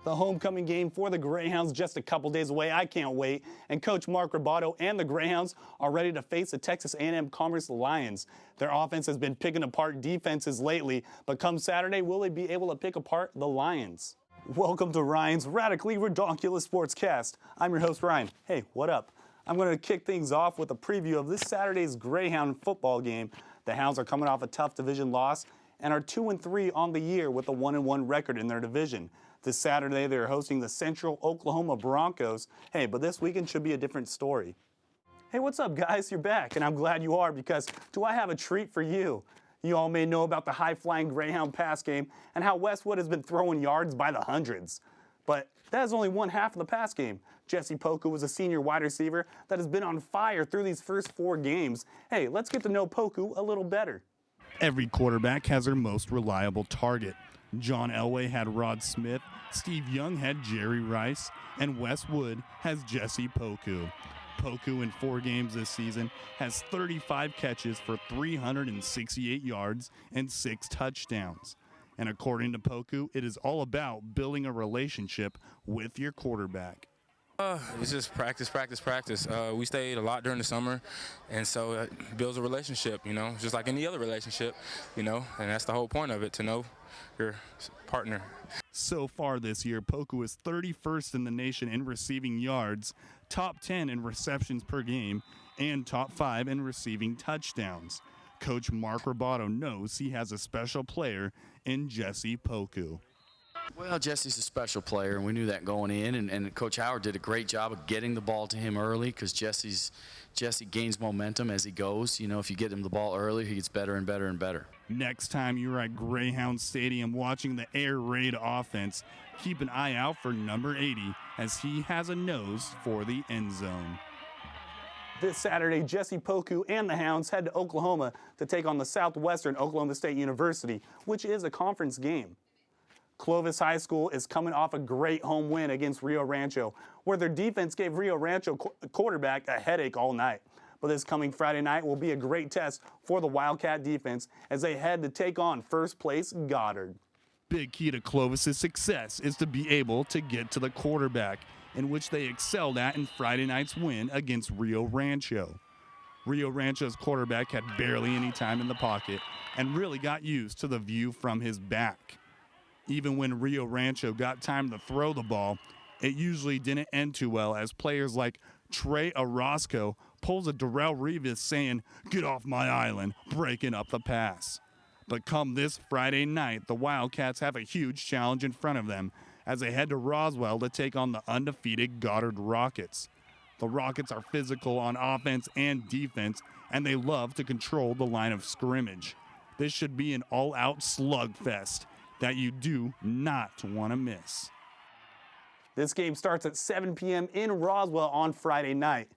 The homecoming game for the Greyhounds just a couple days away. I can't wait. And Coach Mark Roboto and the Greyhounds are ready to face the Texas A&M Commerce Lions. Their offense has been picking apart defenses lately, but come Saturday, will they be able to pick apart the Lions? Welcome to Ryan's Radically Redonkulous Sportscast. I'm your host, Ryan. Hey, what up? I'm going to kick things off with a preview of this Saturday's Greyhound football game. The Hounds are coming off a tough division loss and are 2-3 on the year with a 1-1 record in their division. This Saturday, they're hosting the Central Oklahoma Broncos. Hey, but this weekend should be a different story. Hey, what's up, guys? You're back, and I'm glad you are because do I have a treat for you? You all may know about the high-flying Greyhound pass game and how Westwood has been throwing yards by the hundreds. But that is only one half of the pass game. Jesse Poku was a senior wide receiver that has been on fire through these first 4 games. Hey, let's get to know Poku a little better. Every quarterback has their most reliable target. John Elway had Rod Smith, Steve Young had Jerry Rice, and Westwood has Jesse Poku. Poku in 4 games this season has 35 catches for 368 yards and 6 touchdowns. And according to Poku, it is all about building a relationship with your quarterback. It's just practice. We stayed a lot during the summer, and so it builds a relationship, just like any other relationship, and that's the whole point of it, to know your partner. So far this year, Poku is 31st in the nation in receiving yards, top 10 in receptions per game, and top 5 in receiving touchdowns. Coach Mark Roboto knows he has a special player in Jesse Poku. Well, Jesse's a special player, and we knew that going in, and Coach Howard did a great job of getting the ball to him early because Jesse gains momentum as he goes. If you get him the ball early, he gets better and better and better. Next time you're at Greyhound Stadium watching the air raid offense, keep an eye out for number 80 as he has a nose for the end zone. This Saturday, Jesse Poku and the Hounds head to Oklahoma to take on the Southwestern Oklahoma State University, which is a conference game. Clovis High School is coming off a great home win against Rio Rancho, where their defense gave Rio Rancho quarterback a headache all night. But this coming Friday night will be a great test for the Wildcat defense as they head to take on first place Goddard. Big key to Clovis's success is to be able to get to the quarterback, in which they excelled at in Friday night's win against Rio Rancho. Rio Rancho's quarterback had barely any time in the pocket and really got used to the view from his back. Even when Rio Rancho got time to throw the ball, it usually didn't end too well as players like Trey Orozco pulls a Darrell Revis saying, "Get off my island," breaking up the pass. But come this Friday night, the Wildcats have a huge challenge in front of them as they head to Roswell to take on the undefeated Goddard Rockets. The Rockets are physical on offense and defense, and they love to control the line of scrimmage. This should be an all-out slugfest that you do not want to miss. This game starts at 7 p.m. in Roswell on Friday night.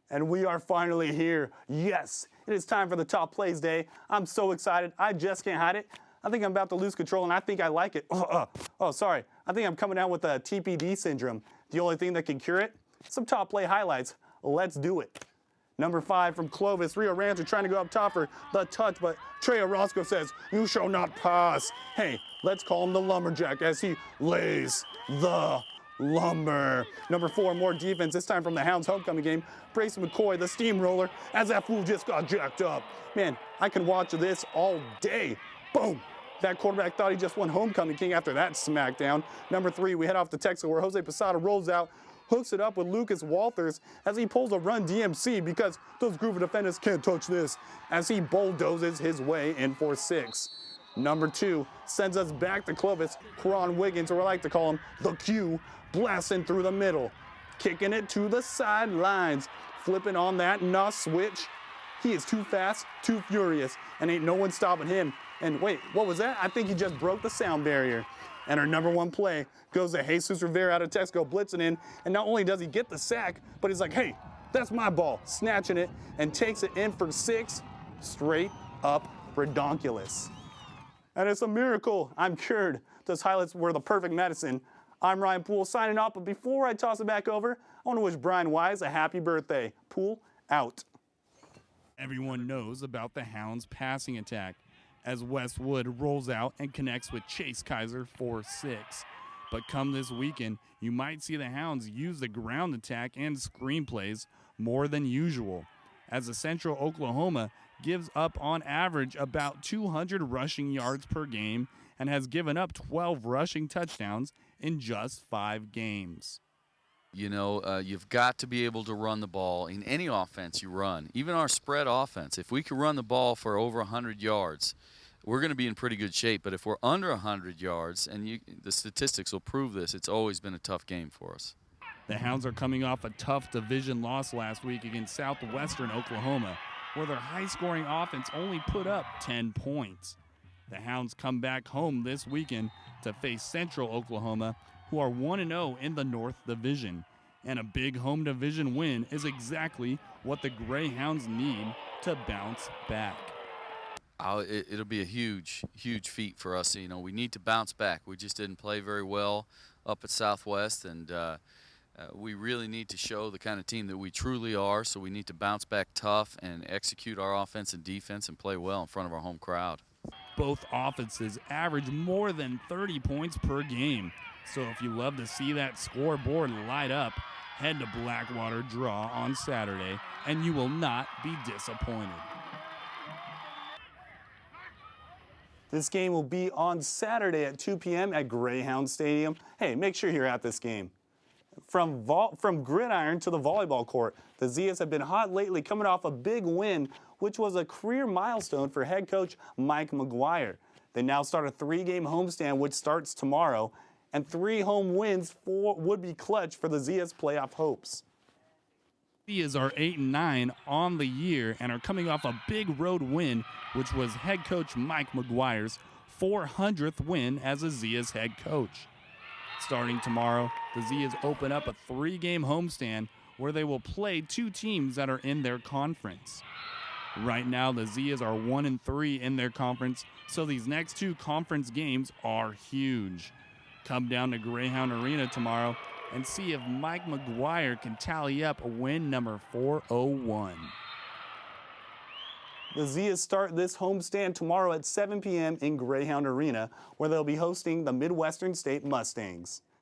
And we are finally here. Yes, it is time for the Top Plays Day. I'm so excited. I just can't hide it. I think I'm about to lose control, and I think I like it. Sorry. I think I'm coming out with a TPD syndrome. The only thing that can cure it? Some top play highlights. Let's do it. Number 5 from Clovis, Rio Rancho trying to go up top for the touch, but Trey Orozco says, "You shall not pass." Hey, let's call him the Lumberjack as he lays the lumber. Number 4, more defense, this time from the Hounds homecoming game. Brace McCoy, the steamroller, as that fool just got jacked up. Man, I can watch this all day. Boom. That quarterback thought he just won homecoming king after that smackdown. Number 3, we head off to Texas where Jose Posada rolls out, hooks it up with Lucas Walters as he pulls a run DMC because those group of defenders can't touch this as he bulldozes his way in for 6. Number 2 sends us back to Clovis, Quran Wiggins, or I like to call him the Q, blasting through the middle, kicking it to the sidelines, flipping on that NOS switch. He is too fast, too furious, and ain't no one stopping him. And wait, what was that? I think he just broke the sound barrier. And our number 1 play goes to Jesus Rivera out of Texaco blitzing in. And not only does he get the sack, but he's like, "Hey, that's my ball," snatching it and takes it in for 6. Straight up redonkulous. And it's a miracle. I'm cured. Those highlights were the perfect medicine. I'm Ryan Poole signing off. But before I toss it back over, I want to wish Brian Wise a happy birthday. Poole out. Everyone knows about the Hounds' passing attack as Westwood rolls out and connects with Chase Kaiser for 6. But come this weekend, you might see the Hounds use the ground attack and screenplays more than usual, as the Central Oklahoma gives up on average about 200 rushing yards per game and has given up 12 rushing touchdowns in just 5 games. You know, you've got to be able to run the ball in any offense you run, even our spread offense. If we can run the ball for over 100 yards, we're going to be in pretty good shape. But if we're under 100 yards, and the statistics will prove this, it's always been a tough game for us. The Hounds are coming off a tough division loss last week against Southwestern Oklahoma, where their high-scoring offense only put up 10 points. The Hounds come back home this weekend to face Central Oklahoma, who are 1-0 in the North Division. And a big home division win is exactly what the Greyhounds need to bounce back. It'll be a huge, huge feat for us. You know, we need to bounce back. We just didn't play very well up at Southwest, and we really need to show the kind of team that we truly are. So we need to bounce back tough and execute our offense and defense and play well in front of our home crowd. Both offenses average more than 30 points per game. So if you love to see that scoreboard light up, head to Blackwater Draw on Saturday, and you will not be disappointed. This game will be on Saturday at 2 p.m. at Greyhound Stadium. Hey, make sure you're at this game. From gridiron to the volleyball court, the Zias have been hot lately, coming off a big win, which was a career milestone for head coach Mike McGuire. They now start a 3-game homestand, which starts tomorrow, and 3 home wins would be clutch for the Zias' playoff hopes. Zias are 8-9 on the year and are coming off a big road win, which was head coach Mike McGuire's 400th win as a Zias head coach. Starting tomorrow, the Zias open up a 3-game homestand where they will play 2 teams that are in their conference. Right now, the Zias are 1-3 in their conference, so these next 2 conference games are huge. Come down to Greyhound Arena tomorrow and see if Mike McGuire can tally up a win number 401. The Zias start this homestand tomorrow at 7 p.m. in Greyhound Arena, where they'll be hosting the Midwestern State Mustangs.